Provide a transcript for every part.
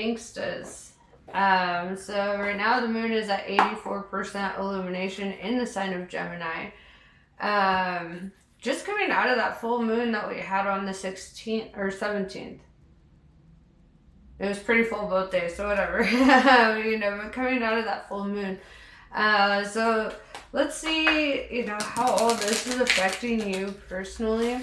gangstas. So right now the moon is at 84% illumination in the sign of Gemini. Just coming out of that full moon that we had on the 16th or 17th. It was pretty full both days, so whatever. But coming out of that full moon. So let's see, how all this is affecting you personally.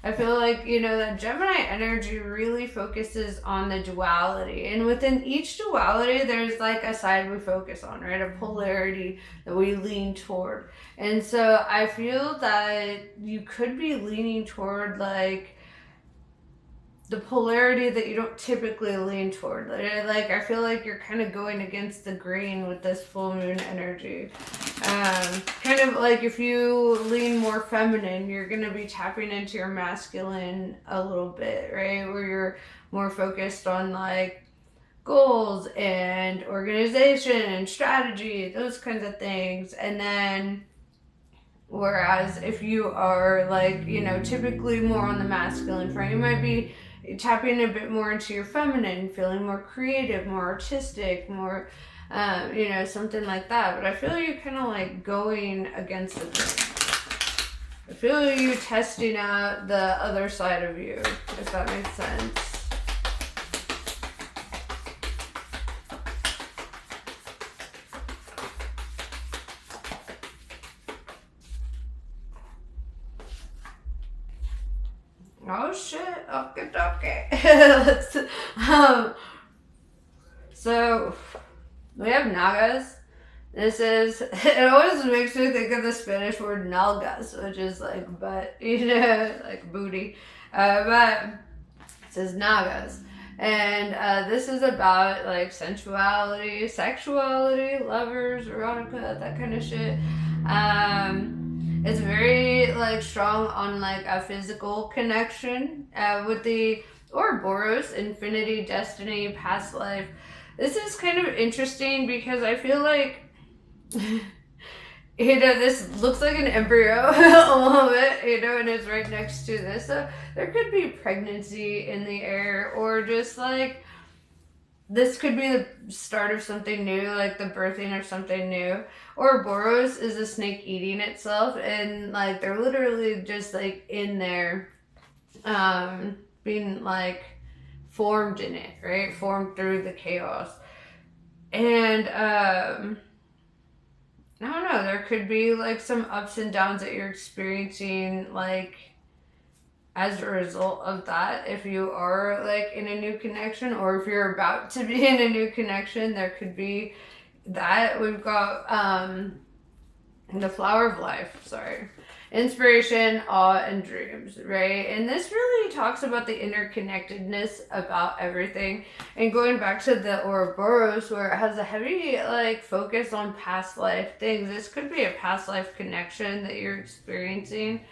I feel like, that Gemini energy really focuses on the duality. And within each duality, there's like a side we focus on, right? A polarity that we lean toward. And so I feel that you could be leaning toward like the polarity that you don't typically lean toward. Like I feel like you're kind of going against the grain with this full moon energy. Kind of like if you lean more feminine, you're going to be tapping into your masculine a little bit, right? Where you're more focused on like goals and organization and strategy, those kinds of things. And then whereas if you are like, typically more on the masculine front, you might be tapping a bit more into your feminine, feeling more creative, more artistic, more, something like that. But I feel you kind of like going against the grain. I feel you testing out the other side of you, if that makes sense. Oh shit, okay. Let's, so we have Nagas. It always makes me think of the Spanish word nalgas, which is like butt, like booty. But it says Nagas. And this is about like sensuality, sexuality, lovers, erotica, that kind of shit. It's very like strong on like a physical connection with the Ouroboros, infinity, destiny, past life. This is kind of interesting because I feel like this looks like an embryo a little bit, and it's right next to this. So there could be pregnancy in the air, or just like this could be the start of something new, like the birthing of something new. Ouroboros is a snake eating itself, and like they're literally just like in there, being like formed in it, right? Formed through the chaos. And I don't know, there could be like some ups and downs that you're experiencing, like as a result of that. If you are like in a new connection, or if you're about to be in a new connection, there could be that. We've got the flower of life, inspiration, awe, and dreams, right? And this really talks about the interconnectedness about everything. And going back to the Ouroboros, where it has a heavy like focus on past life things, this could be a past life connection that you're experiencing.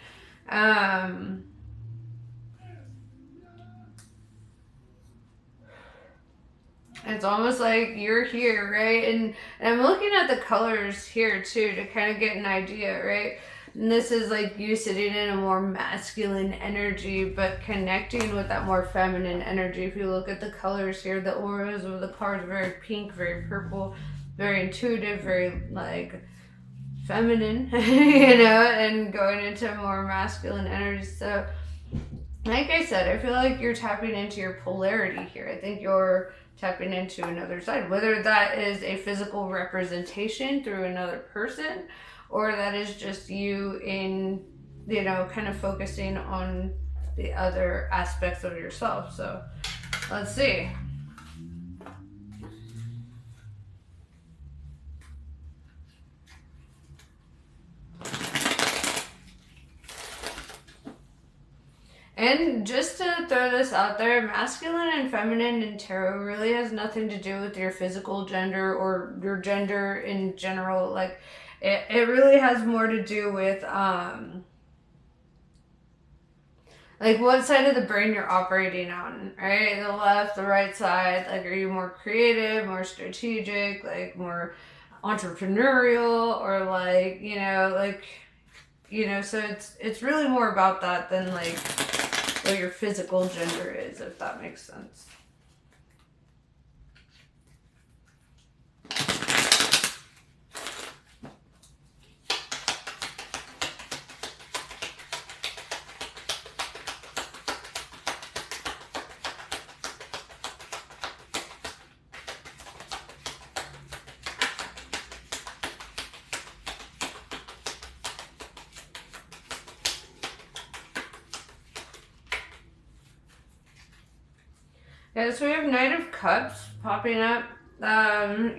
It's almost like you're here, right? And I'm looking at the colors here too to kind of get an idea, right? And this is like you sitting in a more masculine energy, but connecting with that more feminine energy. If you look at the colors here, the auras of the cards, very pink, very purple, very intuitive, very like feminine, and going into more masculine energy. So like I said, I feel like you're tapping into your polarity here. I think you're tapping into another side, whether that is a physical representation through another person, or that is just you in, kind of focusing on the other aspects of yourself. So let's see. And just to throw this out there, masculine and feminine in tarot really has nothing to do with your physical gender or your gender in general. Like, it really has more to do with, like what side of the brain you're operating on, right? The left, the right side. Like, are you more creative, more strategic, like more entrepreneurial, or like, so it's really more about that than like what your physical gender is, if that makes sense. Yeah, so we have Knight of Cups popping up.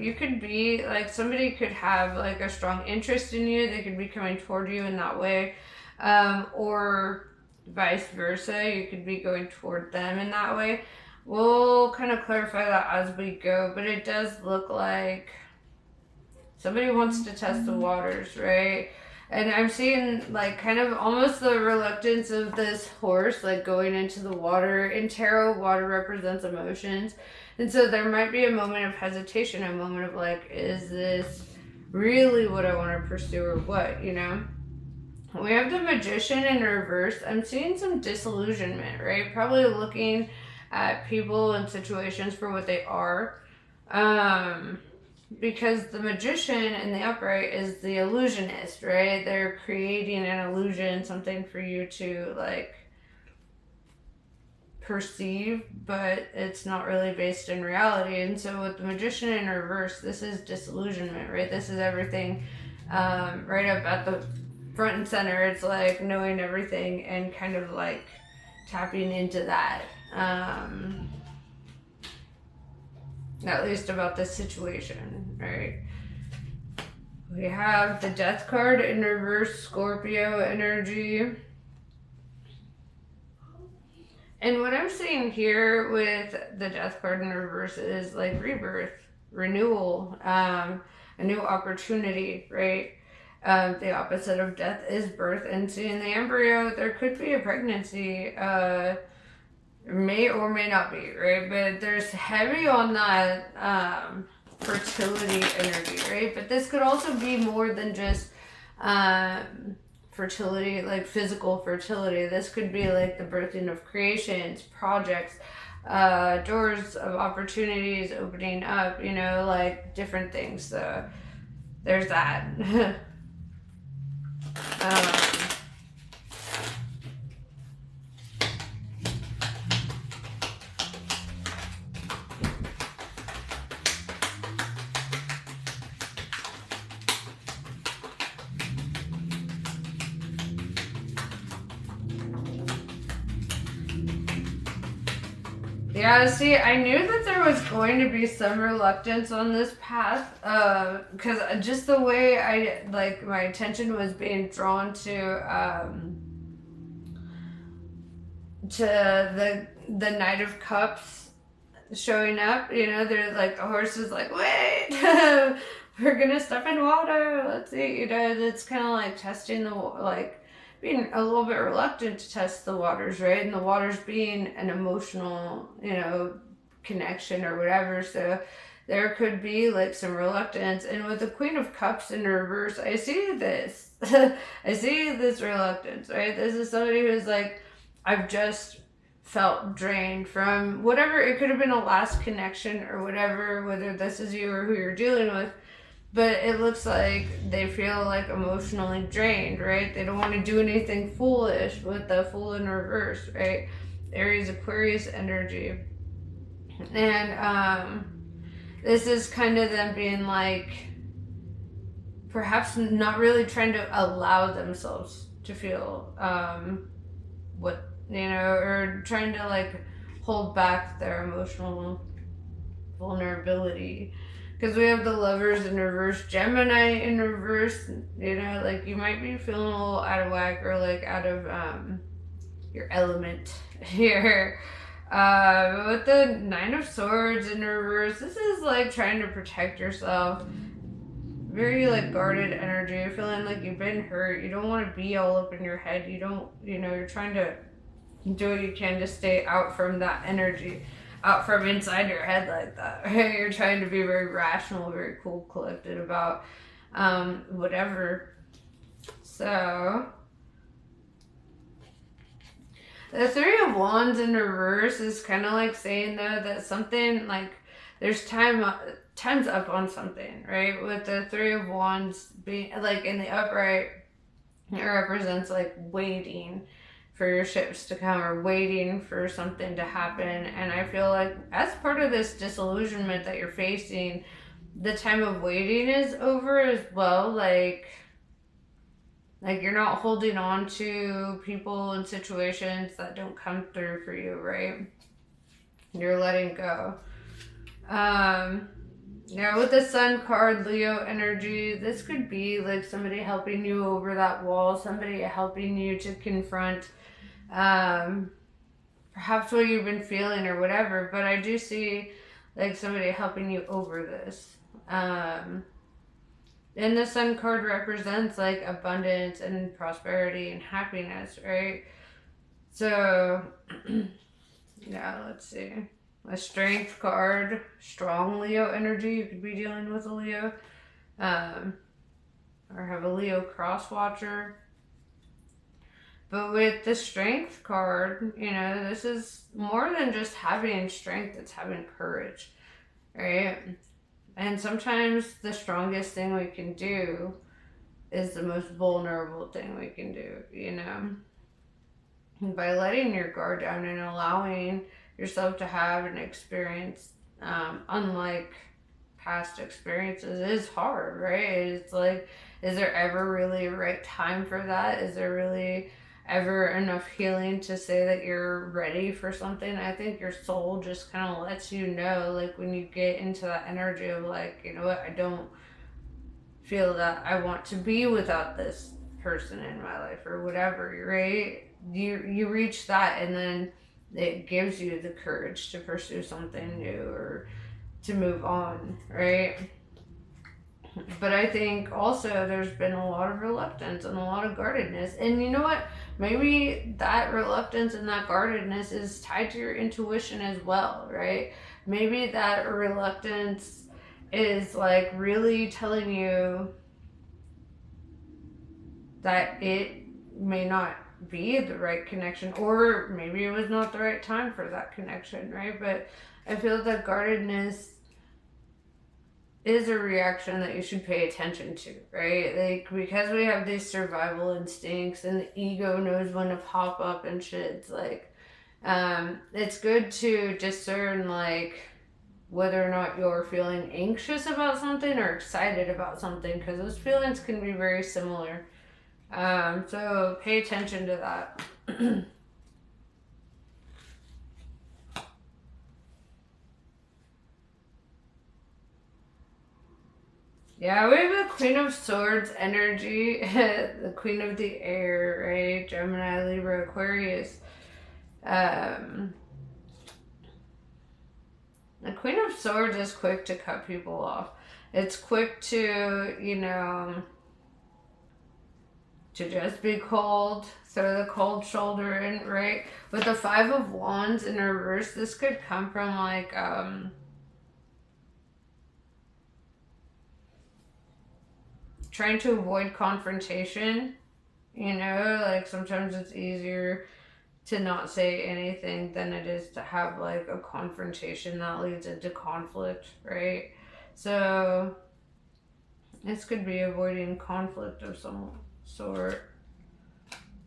You could be like somebody could have like a strong interest in you. They could be coming toward you in that way, or vice versa. You could be going toward them in that way. We'll kind of clarify that as we go, but it does look like somebody wants to test the waters, right? And I'm seeing like kind of almost the reluctance of this horse like going into the water. In tarot, water represents emotions. And so there might be a moment of hesitation, a moment of like, is this really what I want to pursue or what, you know? We have the Magician in reverse. I'm seeing some disillusionment, right? Probably looking at people and situations for what they are. Because the Magician in the upright is the illusionist, right? They're creating an illusion, something for you to like perceive, but it's not really based in reality. And so with the Magician in reverse, this is disillusionment, right? This is everything right up at the front and center. It's like knowing everything and kind of like tapping into that. At least about this situation, right? We have the Death card in reverse, Scorpio energy. And what I'm seeing here with the Death card in reverse is like rebirth, renewal, a new opportunity, right? The opposite of death is birth. And seeing the embryo, there could be a pregnancy, may or may not be, right? But there's heavy on that fertility energy, right? But this could also be more than just fertility, like physical fertility. This could be like the birthing of creations, projects, doors of opportunities opening up, you know, like different things. So there's that. Yeah, see, I knew that there was going to be some reluctance on this path, because just the way my attention was being drawn to the Knight of Cups showing up. You know, there's like the horse is like, wait, we're gonna step in water. Let's see. You know, it's kind of like testing the like being a little bit reluctant to test the waters, right? And the waters being an emotional, you know, connection or whatever. So there could be like some reluctance. And with the Queen of Cups in reverse, I see this. I see this reluctance, right? This is somebody who's like, I've just felt drained from whatever. It could have been a last connection or whatever, whether this is you or who you're dealing with. But it looks like they feel like emotionally drained, right? They don't want to do anything foolish with the Fool in reverse, right? Aries, Aquarius energy. And this is kind of them being like, perhaps not really trying to allow themselves to feel what, you know, or trying to like hold back their emotional vulnerability. Because we have the Lovers in reverse, Gemini in reverse, you know, like you might be feeling a little out of whack or like out of your element here. With the Nine of Swords in reverse, this is like trying to protect yourself. Very like guarded energy. You're feeling like you've been hurt. You don't want to be all up in your head. You don't, you know, you're trying to do what you can to stay out from that energy, out from inside your head like that. Right? You're trying to be very rational, very cool, collected about whatever. So the Three of Wands in reverse is kind of like saying though that something like there's time's up on something, right? With the Three of Wands being like in the upright, it represents like waiting for your ships to come or waiting for something to happen. And I feel like as part of this disillusionment that you're facing, the time of waiting is over as well. Like you're not holding on to people and situations that don't come through for you, right? You're letting go. Yeah, with the Sun card, Leo energy, this could be like somebody helping you over that wall, somebody helping you to confront perhaps what you've been feeling or whatever. But I do see like somebody helping you over this. And the Sun card represents like abundance and prosperity and happiness, right? So, yeah, let's see. A Strength card, strong Leo energy. You could be dealing with a Leo. Or have a Leo cross watcher. But with the Strength card, you know, this is more than just having strength, it's having courage, right? And sometimes the strongest thing we can do is the most vulnerable thing we can do, you know? And by letting your guard down and allowing yourself to have an experience, unlike past experiences, is hard, right? It's like, is there ever really a right time for that? Is there really ever enough healing to say that you're ready for something? I think your soul just kind of lets you know, like when you get into that energy of like, you know what, I don't feel that I want to be without this person in my life or whatever, right? You reach that, and then it gives you the courage to pursue something new or to move on, right? But I think also there's been a lot of reluctance and a lot of guardedness. And you know what? Maybe that reluctance and that guardedness is tied to your intuition as well, right? Maybe that reluctance is like really telling you that it may not be the right connection, or maybe it was not the right time for that connection, right? But I feel that guardedness is a reaction that you should pay attention to, right? Like, because we have these survival instincts and the ego knows when to pop up and shit, it's like, it's good to discern, like, whether or not you're feeling anxious about something or excited about something, because those feelings can be very similar. So pay attention to that. Yeah, we have the Queen of Swords energy, the Queen of the Air, right? Gemini, Libra, Aquarius. The Queen of Swords is quick to cut people off. It's quick to, you know, to just be cold, throw the cold shoulder in, right? With the Five of Wands in reverse, this could come from like, trying to avoid confrontation, you know, like sometimes it's easier to not say anything than it is to have like a confrontation that leads into conflict, right? So this could be avoiding conflict of some sort.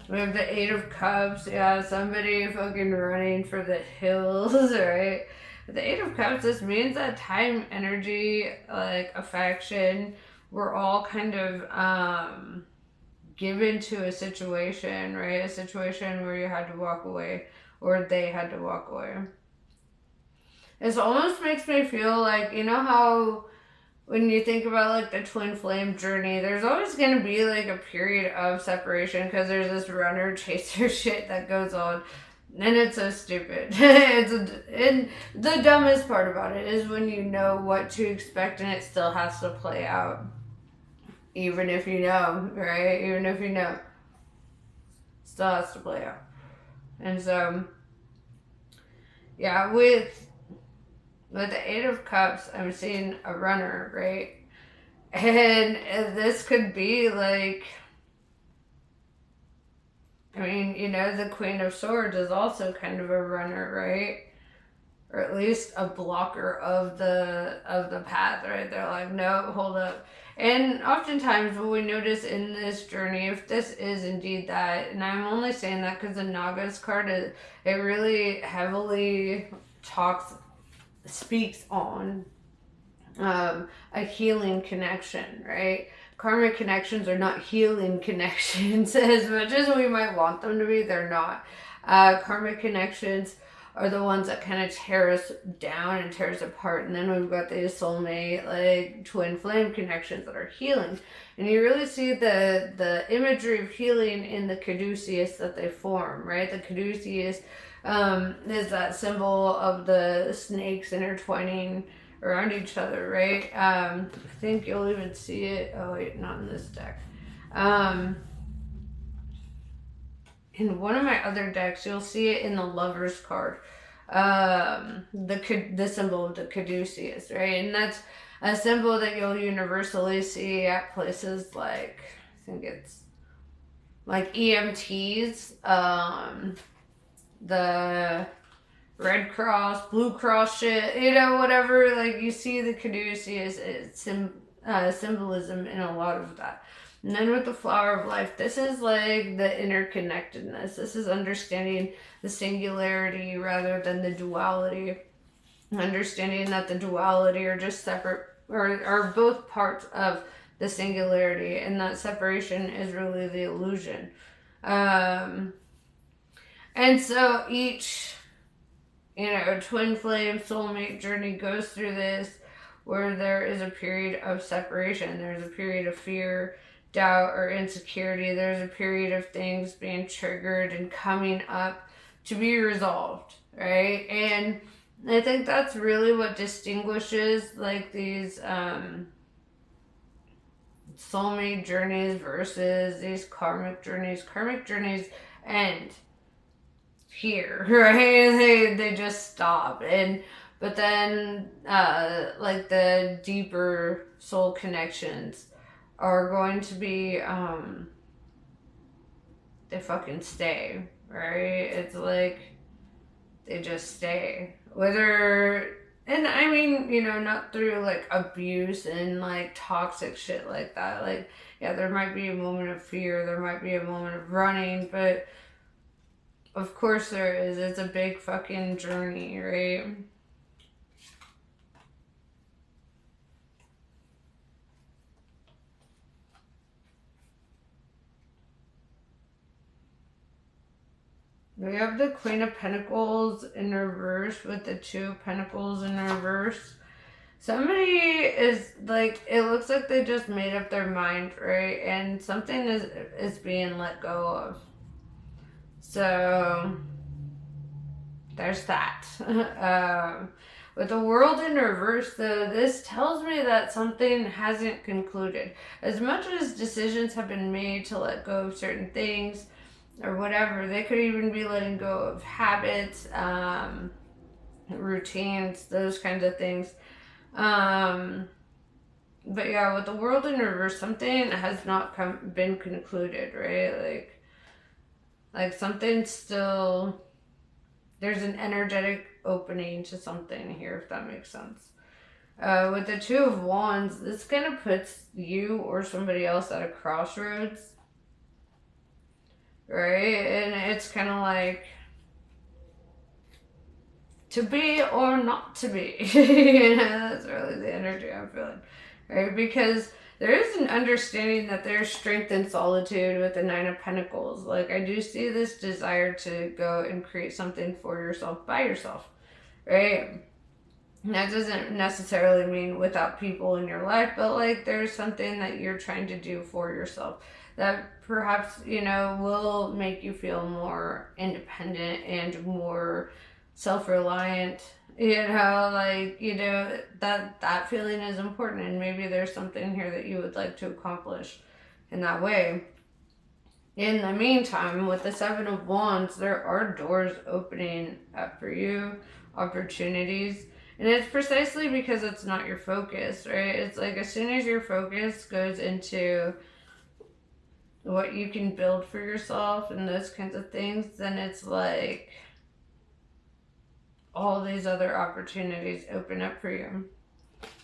We have the Eight of Cups. Yeah, somebody fucking running for the hills, right? The Eight of Cups, this means that time, energy, like affection, we're all kind of given to a situation, right? A situation where you had to walk away or they had to walk away. This almost makes me feel like, you know how when you think about like the twin flame journey, there's always going to be like a period of separation because there's this runner chaser shit that goes on. And it's so stupid. And the dumbest part about it is when you know what to expect and it still has to play out. Even if you know, right? Even if you know, still has to play out. And so, yeah, with the Eight of Cups, I'm seeing a runner, right? And this could be like, I mean, you know, the Queen of Swords is also kind of a runner, right? Or at least a blocker of the path, right? They're like, no, hold up. And oftentimes what we notice in this journey, if this is indeed that, and I'm only saying that because the Nagas card, it really heavily speaks on a healing connection, right? Karmic connections are not healing connections as much as we might want them to be. They're not. Karmic connections are the ones that kind of tear us down and tear us apart. And then we've got these soulmate, like twin flame connections that are healing. And you really see the imagery of healing in the caduceus that they form, right? The caduceus is that symbol of the snakes intertwining around each other, right? I think you'll even see it. Oh wait, not in this deck. In one of my other decks, you'll see it in the Lover's card. The symbol of the caduceus, right? And that's a symbol that you'll universally see at places like, I think it's like EMTs, the Red Cross, Blue Cross shit, you know, whatever. Like, you see the caduceus symbolism in a lot of that. And then with the flower of life, this is like the interconnectedness. This is understanding the singularity rather than the duality. Understanding that the duality are just separate, or are both parts of the singularity, and that separation is really the illusion. And so each, twin flame soulmate journey goes through this, where there is a period of separation. There's a period of fear, doubt, or insecurity. There's a period of things being triggered and coming up to be resolved, right? And I think that's really what distinguishes like these soulmate journeys versus these karmic journeys. Karmic journeys end here, right? They just stop. But then like the deeper soul connections are going to be they fucking stay, right? It's like they just stay. Whether, and I mean, not through like abuse and like toxic shit like that. Like, yeah, there might be a moment of fear, there might be a moment of running, but of course there is. It's a big fucking journey, right? We have the Queen of Pentacles in reverse with the Two of Pentacles in reverse. Somebody is like, it looks like they just made up their mind, right? And something is being let go of. So there's that. With the World in reverse, though, this tells me that something hasn't concluded. As much as decisions have been made to let go of certain things, or whatever, they could even be letting go of habits, routines, those kinds of things. But yeah, with the World in reverse, something has not been concluded, right? Like something still, there's an energetic opening to something here, if that makes sense. With the Two of Wands, this kind of puts you or somebody else at a crossroads, right? And it's kind of like to be or not to be. That's really the energy I'm feeling, right? Because there is an understanding that there's strength in solitude with the Nine of Pentacles. Like, I do see this desire to go and create something for yourself by yourself, right? And that doesn't necessarily mean without people in your life, but like there's something that you're trying to do for yourself that perhaps, will make you feel more independent and more self-reliant. That feeling is important, and maybe there's something here that you would like to accomplish in that way. In the meantime, with the Seven of Wands, there are doors opening up for you, opportunities. And it's precisely because it's not your focus, right? It's like as soon as your focus goes into what you can build for yourself and those kinds of things, then it's like all these other opportunities open up for you.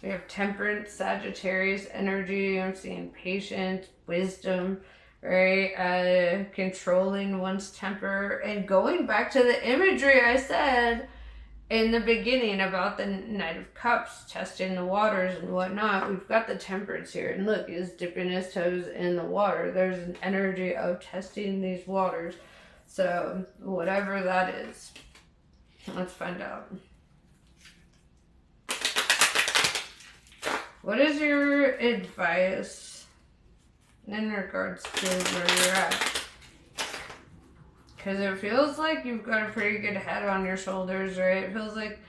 We have Temperance, Sagittarius energy. I'm seeing patience, wisdom, right? Controlling one's temper. And going back to the imagery I said in the beginning about the Knight of Cups, testing the waters and whatnot, we've got the Temperance here. And look, he's dipping his toes in the water. There's an energy of testing these waters. So whatever that is. Let's find out. What is your advice in regards to where you're at? Because it feels like you've got a pretty good head on your shoulders, right? It feels like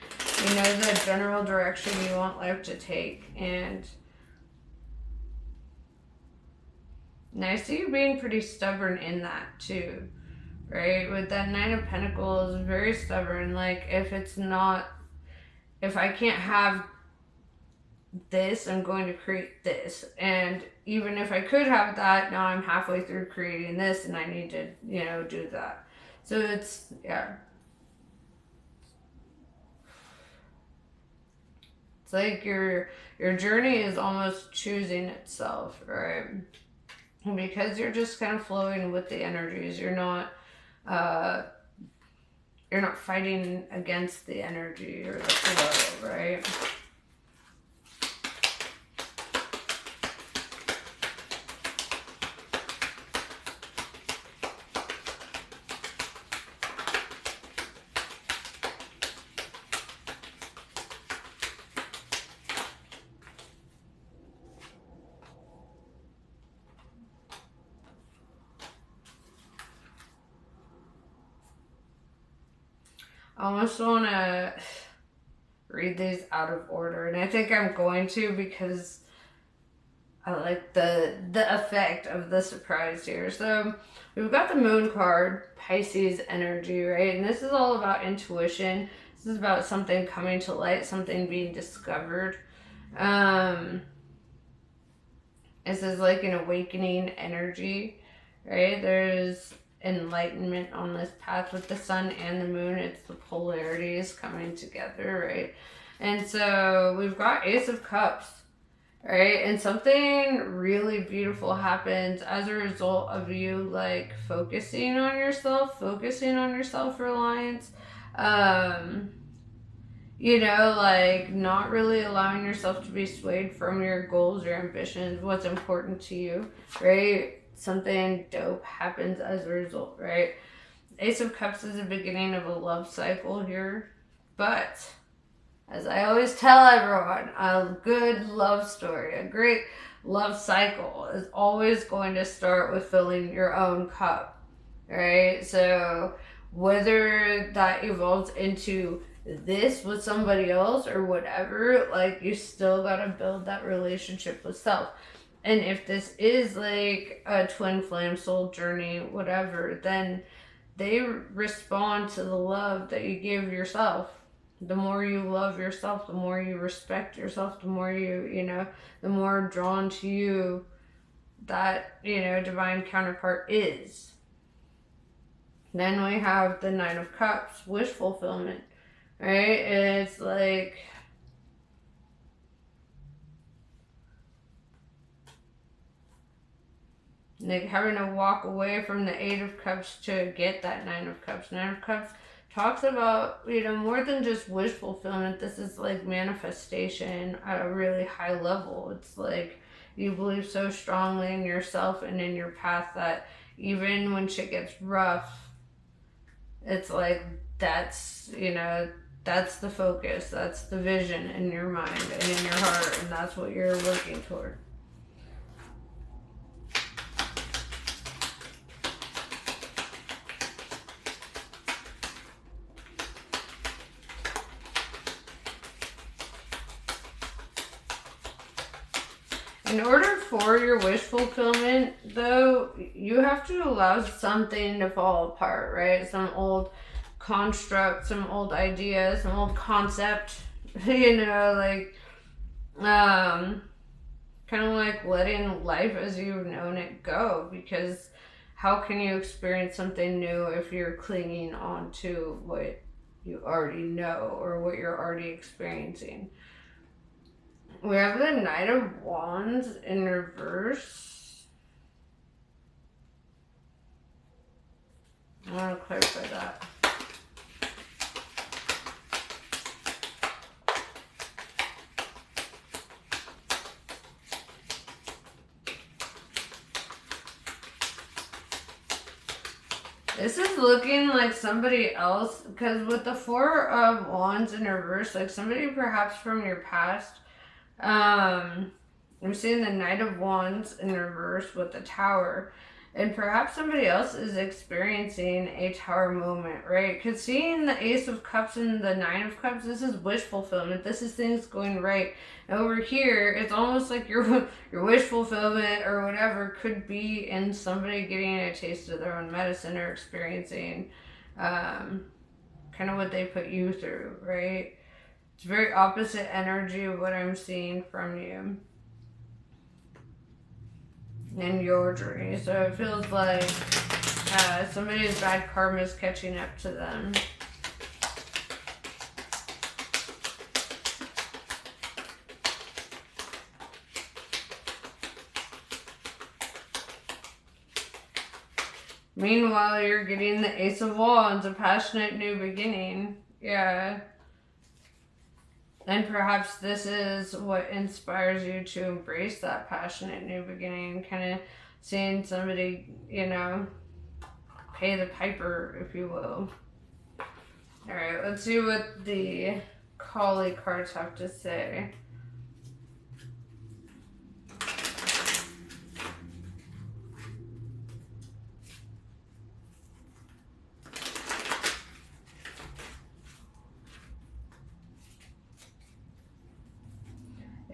you know the general direction you want life to take. And I see you being pretty stubborn in that too, right? With that Nine of Pentacles, very stubborn. Like, if I can't have this, I'm going to create this. And even if I could have that, now I'm halfway through creating this and I need to, do that. So it's, yeah. It's like your journey is almost choosing itself, right? Because you're just kind of flowing with the energies. You're not fighting against the energy or the flow, right? I almost want to read these out of order, and I think I'm going to because I like the effect of the surprise here. So we've got the Moon card, Pisces energy, right? And this is all about intuition. This is about something coming to light, something being discovered. This is like an awakening energy, right? There's enlightenment on this path with the sun and the moon. It's the polarities coming together, right? And so we've got Ace of Cups, right? And something really beautiful happens as a result of you like focusing on yourself, self-reliance, like not really allowing yourself to be swayed from your goals, your ambitions, what's important to you, right? Something dope happens as a result, right? Ace of Cups is the beginning of a love cycle here. But, as I always tell everyone, a good love story, a great love cycle is always going to start with filling your own cup, right? So, whether that evolves into this with somebody else or whatever, like, you still gotta build that relationship with self. And if this is like a twin flame soul journey, whatever, then they respond to the love that you give yourself. The more you love yourself, the more you respect yourself, the more the more drawn to you that, divine counterpart is. Then we have the Nine of Cups, wish fulfillment, right? It's like having to walk away from the Eight of Cups to get that Nine of Cups. Nine of Cups talks about, more than just wish fulfillment. This is like manifestation at a really high level. It's like you believe so strongly in yourself and in your path that even when shit gets rough, it's like that's the focus, that's the vision in your mind and in your heart, and that's what you're working toward. In order for your wish fulfillment, though, you have to allow something to fall apart, right? Some old construct, some old idea, some old concept, kind of like letting life as you've known it go, because how can you experience something new if you're clinging on to what you already know or what you're already experiencing? We have the Knight of Wands in reverse. I want to clarify that. This is looking like somebody else, because with the Four of Wands in reverse, like somebody perhaps from your past. I'm seeing the Knight of Wands in reverse with the Tower. And perhaps somebody else is experiencing a Tower moment, right? Because seeing the Ace of Cups and the Nine of Cups, this is wish fulfillment. This is things going right. And over here, it's almost like your wish fulfillment or whatever could be in somebody getting a taste of their own medicine or experiencing kind of what they put you through, right? It's very opposite energy of what I'm seeing from you in your journey. So it feels like somebody's bad karma is catching up to them. Meanwhile, you're getting the Ace of Wands, a passionate new beginning. Yeah. And perhaps this is what inspires you to embrace that passionate new beginning, kind of seeing somebody, you know, pay the piper, if you will. All right, let's see what the Kali cards have to say.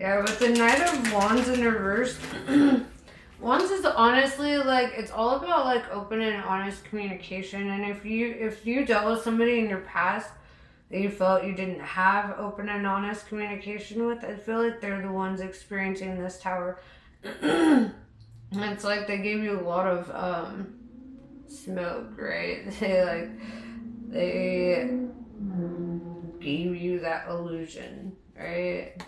Yeah, with the Knight of Wands in reverse, Wands is honestly like, it's all about like open and honest communication. And if you dealt with somebody in your past that you felt you didn't have open and honest communication with, I feel like they're the ones experiencing this Tower. It's like they gave you a lot of smoke, right? They gave you that illusion, right?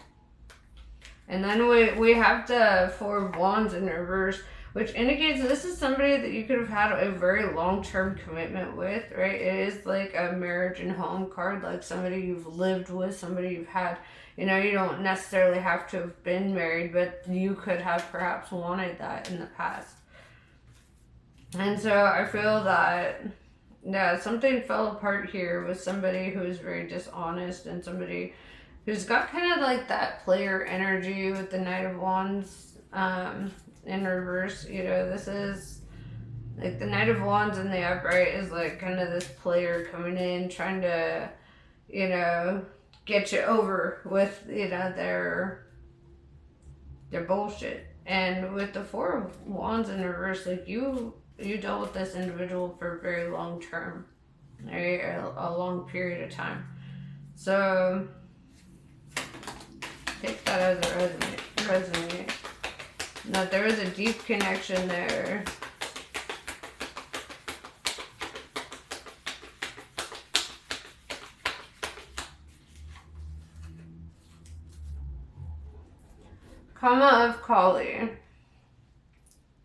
And then we have the Four of Wands in reverse, which indicates this is somebody that you could have had a very long-term commitment with, right? It is like a marriage and home card, like somebody you've lived with, somebody you've had, you know, you don't necessarily have to have been married, but you could have perhaps wanted that in the past. And so I feel that, yeah, something fell apart here with somebody who is very dishonest and somebody who's got kind of like that player energy with the Knight of Wands in reverse. You know, this is like the Knight of Wands in the upright is like kind of this player coming in trying to, you know, get you over with, you know, their bullshit. And with the Four of Wands in reverse, like you dealt with this individual for a very long term, right? A long period of time. So take that as a resonate. That there is a deep connection there. Karma of Kali.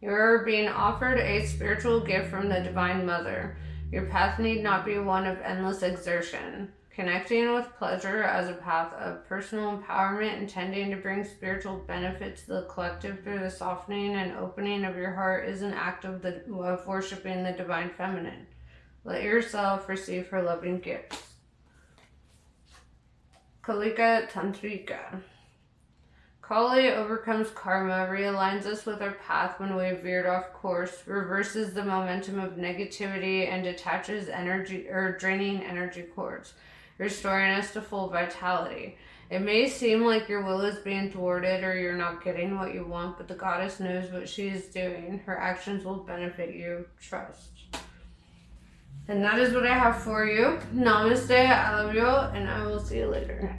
You're being offered a spiritual gift from the Divine Mother. Your path need not be one of endless exertion. Connecting with pleasure as a path of personal empowerment, intending to bring spiritual benefit to the collective through the softening and opening of your heart, is an act of worshiping the Divine Feminine. Let yourself receive her loving gifts. Kalika Tantrika. Kali overcomes karma, realigns us with our path when we have veered off course, reverses the momentum of negativity, and detaches energy or draining energy cords, restoring us to full vitality. It may seem like your will is being thwarted or you're not getting what you want, but the goddess knows what she is doing. Her actions will benefit you. Trust. And that is what I have for you. Namaste, I love you, and I will see you later.